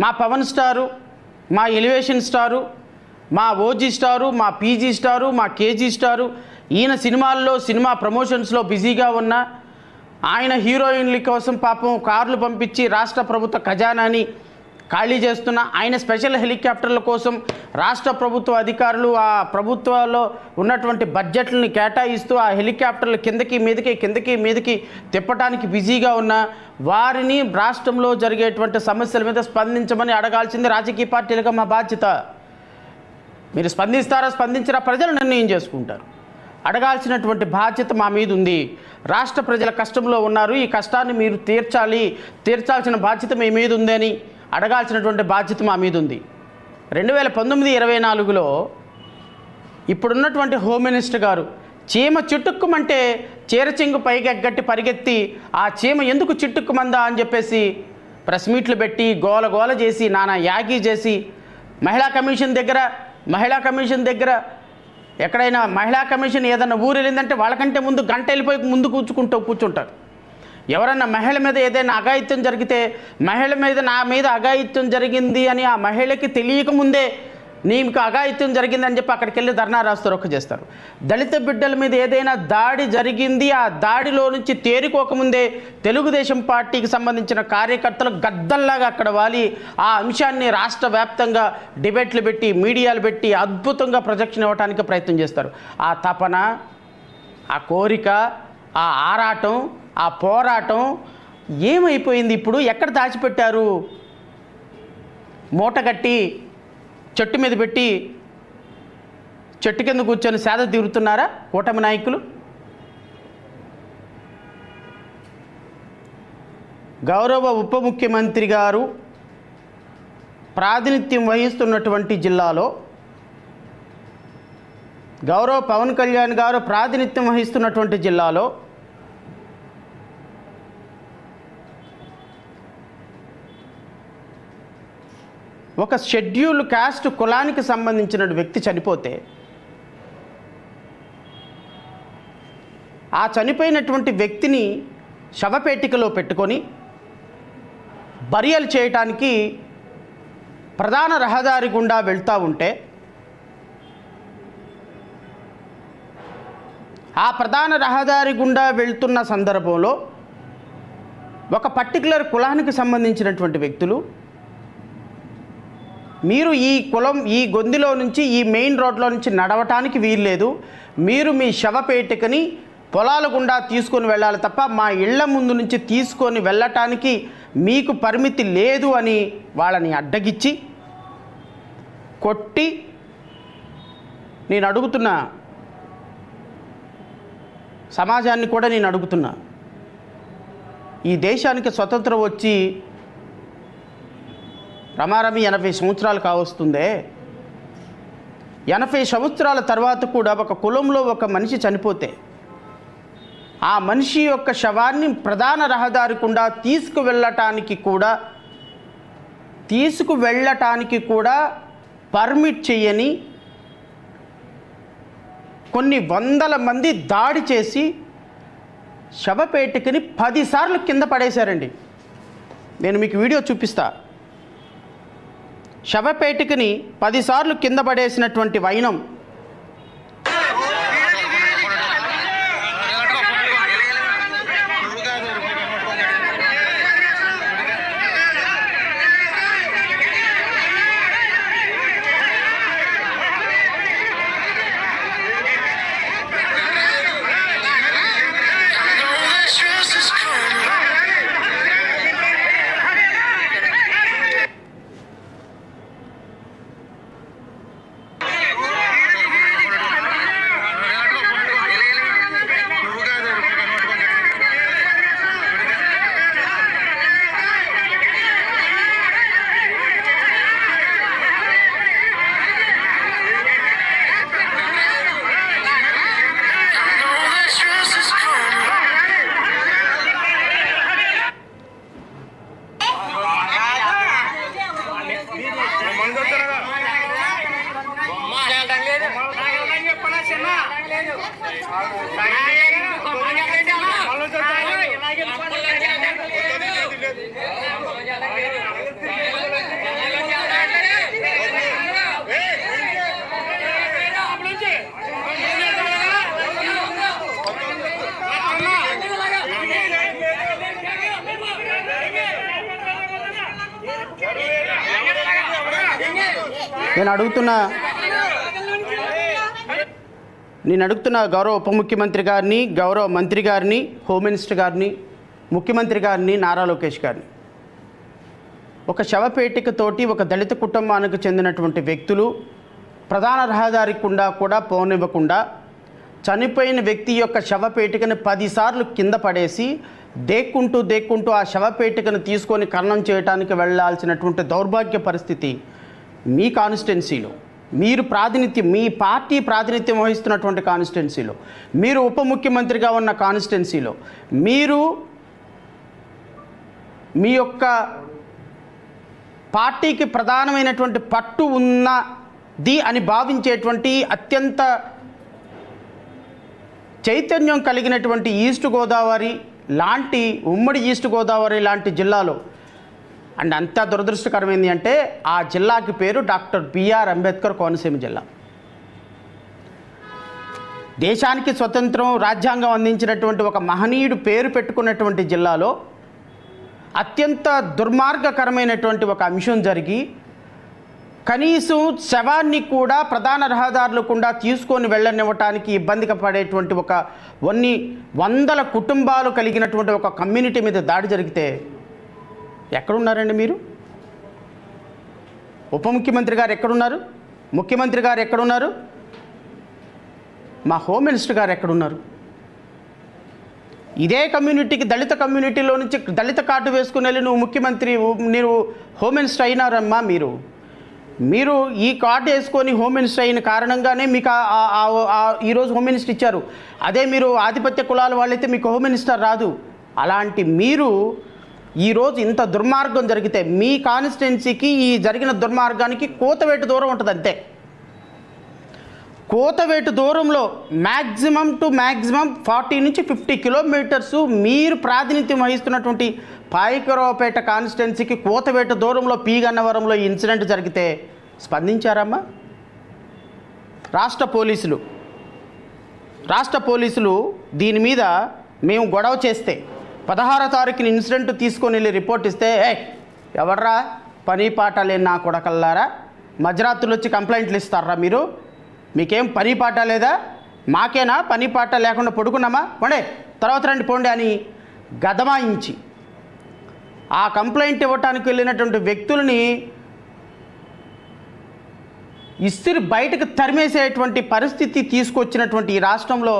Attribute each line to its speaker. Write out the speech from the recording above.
Speaker 1: మా పవన్ స్టారు, మా elevation star, మా ఓజీ స్టారు, మా పీజీ స్టారు, మా కేజీ స్టారు, ఈయన సినిమాల్లో సినిమా ప్రమోషన్స్లో బిజీగా ఉన్న ఆయన హీరోయిన్ల కోసం పాపం కార్లు పంపించి రాష్ట్ర ప్రభుత్వ ఖజానాని ఖాళీ చేస్తున్న ఆయన స్పెషల్ హెలికాప్టర్ల కోసం రాష్ట్ర ప్రభుత్వ అధికారులు ఆ ప్రభుత్వాల్లో ఉన్నటువంటి బడ్జెట్లని కేటాయిస్తూ ఆ హెలికాప్టర్లు కిందకి మీదకి తిప్పడానికి బిజీగా ఉన్న వారిని రాష్ట్రంలో జరిగేటువంటి సమస్యల మీద స్పందించమని అడగాల్సింది రాజకీయ పార్టీలుగా మా బాధ్యత. మీరు స్పందిస్తారా స్పందించరా ప్రజలు నిర్ణయం చేసుకుంటారు. అడగాల్సినటువంటి బాధ్యత మా మీద ఉంది. రాష్ట్ర ప్రజల కష్టంలో ఉన్నారు, ఈ కష్టాన్ని మీరు తీర్చాల్సిన బాధ్యత మీ మీద ఉందని అడగాల్సినటువంటి బాధ్యత మా మీద ఉంది. 2019-24లో ఇప్పుడున్నటువంటి హోమ్ మినిస్టర్ గారు చీమ చిట్టుక్కుమంటే చీరచెంగు పైకెగ్గట్టి పరిగెత్తి ఆ చీమ ఎందుకు చిట్టుక్కుమందా అని చెప్పేసి ప్రెస్ మీట్లు పెట్టి గోల చేసి నానా యాగి చేసి మహిళా కమిషన్ దగ్గర ఎక్కడైనా మహిళా కమిషన్ ఏదైనా ఊరు వెళ్ళిందంటే వాళ్ళకంటే ముందు గంట వెళ్ళిపోయి ముందు కూర్చుంటారు. ఎవరన్నా మహిళ మీద ఏదైనా అఘాయిత్యం జరిగితే నా మీద అఘాయిత్యం జరిగింది అని ఆ మహిళకి తెలియకముందే నీకు అఘాయిత్యం జరిగిందని చెప్పి అక్కడికి వెళ్ళి ధర్నా రాస్తారు, చేస్తారు. దళిత బిడ్డల మీద ఏదైనా దాడి జరిగింది, ఆ దాడిలో నుంచి తేరుకోకముందే తెలుగుదేశం పార్టీకి సంబంధించిన కార్యకర్తలు గద్దల్లాగా అక్కడ వాలి ఆ అంశాన్ని రాష్ట్ర వ్యాప్తంగా డిబేట్లు పెట్టి మీడియాలు పెట్టి అద్భుతంగా ప్రొజెక్షన్ ఇవ్వడానికి ప్రయత్నం చేస్తారు. ఆ తపన, ఆ కోరిక, ఆ ఆరాటం, ఆ పోరాటం ఏమైపోయింది? ఇప్పుడు ఎక్కడ దాచిపెట్టారు? మూటగట్టి చెట్టు మీద పెట్టి చెట్టు కింద కూర్చొని సేద తీరుతున్నారా కూటమి నాయకులు? గౌరవ ఉప ముఖ్యమంత్రి గారు ప్రాతినిధ్యం వహిస్తున్నటువంటి జిల్లాలో, గౌరవ పవన్ కళ్యాణ్ గారు ప్రాతినిధ్యం వహిస్తున్నటువంటి జిల్లాలో ఒక షెడ్యూల్ కాస్ట్ కులానికి సంబంధించిన వ్యక్తి చనిపోతే ఆ చనిపోయినటువంటి వ్యక్తిని శవపేటికలో పెట్టుకొని బరియల్ చేయటానికి ప్రధాన రహదారి గుండా వెళ్తూ ఉంటే ఆ ప్రధాన రహదారి గుండా వెళ్తున్న సందర్భంలో ఒక పర్టికులర్ కులానికి సంబంధించినటువంటి వ్యక్తులు మీరు ఈ గొంతులో నుంచి ఈ మెయిన్ రోడ్లో నుంచి నడవటానికి వీల్లేదు, మీరు మీ శవపేటికని పొలాల గుండా తీసుకొని వెళ్ళాలి తప్ప మా ఇళ్ల ముందు నుంచి తీసుకొని వెళ్ళటానికి మీకు పరిమితి లేదు అని వాళ్ళని అడ్డగిచ్చి కొట్టి, నేను అడుగుతున్నా సమాజాన్ని కూడా నేను అడుగుతున్నా, ఈ దేశానికి స్వతంత్రం వచ్చి రమారమి 80 సంవత్సరాలు కావస్తుందే. 80 సంవత్సరాల తర్వాత కూడా ఒక కులంలో ఒక మనిషి చనిపోతే ఆ మనిషి యొక్క శవాన్ని ప్రధాన రహదారి గుండా తీసుకువెళ్ళటానికి కూడా పర్మిట్ చేయని కొన్ని వందల మంది దాడి చేసి శవపేటికని 10 సార్లు కింద పడేశారండి. నేను మీకు వీడియో చూపిస్తా. శవపేటికని 10 సార్లు కింద పడేసినటువంటి వైనం నేను అడుగుతున్న గౌరవ ఉప ముఖ్యమంత్రి గారిని, గౌరవ మంత్రి గారిని, హోమ్ మినిస్టర్ గారిని, ముఖ్యమంత్రి గారిని, నారా లోకేష్ గారిని, ఒక శవపేటికతోటి ఒక దళిత కుటుంబానికి చెందినటువంటి వ్యక్తులు ప్రధాన రహదారి గుండా కూడా పోనివ్వకుండా చనిపోయిన వ్యక్తి యొక్క శవపేటికను 10 సార్లు కింద పడేసి దేక్కుంటూ ఆ శవపేటికను తీసుకొని ఖననం చేయడానికి వెళ్ళాల్సినటువంటి దౌర్భాగ్య పరిస్థితి మీ కాన్స్టిట్యున్సీలో, మీ పార్టీ ప్రాతినిధ్యం వహిస్తున్నటువంటి కాన్స్టిట్యున్సీలో, మీరు ఉప ముఖ్యమంత్రిగా ఉన్న కాన్స్టిట్యున్సీలో, మీరు మీ యొక్క పార్టీకి ప్రధానమైనటువంటి పట్టు ఉన్నది అని భావించేటువంటి అత్యంత చైతన్యం కలిగినటువంటి ఈస్ట్ గోదావరి లాంటి, ఉమ్మడి ఈస్ట్ గోదావరి లాంటి జిల్లాలో, అండ్ అంత దురదృష్టకరమైంది అంటే ఆ జిల్లాకి పేరు డాక్టర్ బిఆర్ అంబేద్కర్ కోనసీమ జిల్లా. దేశానికి స్వతంత్రం, రాజ్యాంగం అందించినటువంటి ఒక మహనీయుడు పేరు పెట్టుకున్నటువంటి జిల్లాలో అత్యంత దుర్మార్గకరమైనటువంటి ఒక అంశం జరిగి కనీసం శవాన్ని కూడా ప్రధాన రహదారులు కూడా తీసుకొని వెళ్ళనివ్వటానికి ఇబ్బందిగా పడేటువంటి ఒక వందల కుటుంబాలు కలిగినటువంటి ఒక కమ్యూనిటీ మీద దాడి జరిగితే ఎక్కడున్నారండి మీరు? ఉప ముఖ్యమంత్రి గారు ఎక్కడున్నారు? ముఖ్యమంత్రి గారు ఎక్కడున్నారు? మా హోమ్ మినిస్టర్ గారు ఎక్కడున్నారు? ఇదే కమ్యూనిటీకి, దళిత కమ్యూనిటీలో నుంచి దళిత కార్డు వేసుకుని వెళ్ళి మీరు హోమ్ మినిస్టర్ అయినారమ్మా. మీరు ఈ కార్డు వేసుకొని హోమ్ మినిస్టర్ అయిన కారణంగానే మీకు ఈరోజు హోమ్ మినిస్టర్ ఇచ్చారు. అదే మీరు ఆధిపత్య కులాల వాళ్ళైతే మీకు హోమ్ మినిస్టర్ రాదు. అలాంటి మీరు ఈరోజు ఇంత దుర్మార్గం జరిగితే మీ కాన్స్టిట్యున్సీకి ఈ జరిగిన దుర్మార్గానికి కోతవేటు దూరం ఉంటుంది అంతే. కోతవేటు దూరంలో మ్యాక్సిమం 40 నుంచి 50 కిలోమీటర్స్ మీరు ప్రాతినిధ్యం వహిస్తున్నటువంటి పాయకరావుపేట కాన్స్టిట్యున్సీకి కోతవేటు దూరంలో పీగన్నవరంలో ఈ ఇన్సిడెంట్ జరిగితే స్పందించారమ్మా? రాష్ట్ర పోలీసులు దీని మీద మేము గొడవ చేస్తే 16వ తారీఖున ఇన్సిడెంట్ తీసుకొని వెళ్ళి రిపోర్ట్ ఇస్తే, ఎవర్రా పని పాట లేని నా కొడకల్లారా, మధ్యరాత్రులు వచ్చి కంప్లైంట్లు ఇస్తారా మీరు? మీకేం పని పాట లేదా? మాకేనా పని పాట లేకుండా పడుకున్నామా? పోండే, తర్వాత రండి పోండి అని గదమాయించి ఆ కంప్లైంట్ ఇవ్వటానికి వెళ్ళినటువంటి వ్యక్తులని ఇస్తిరి బయటకు తరిమేసేటువంటి పరిస్థితి తీసుకొచ్చినటువంటి ఈ రాష్ట్రంలో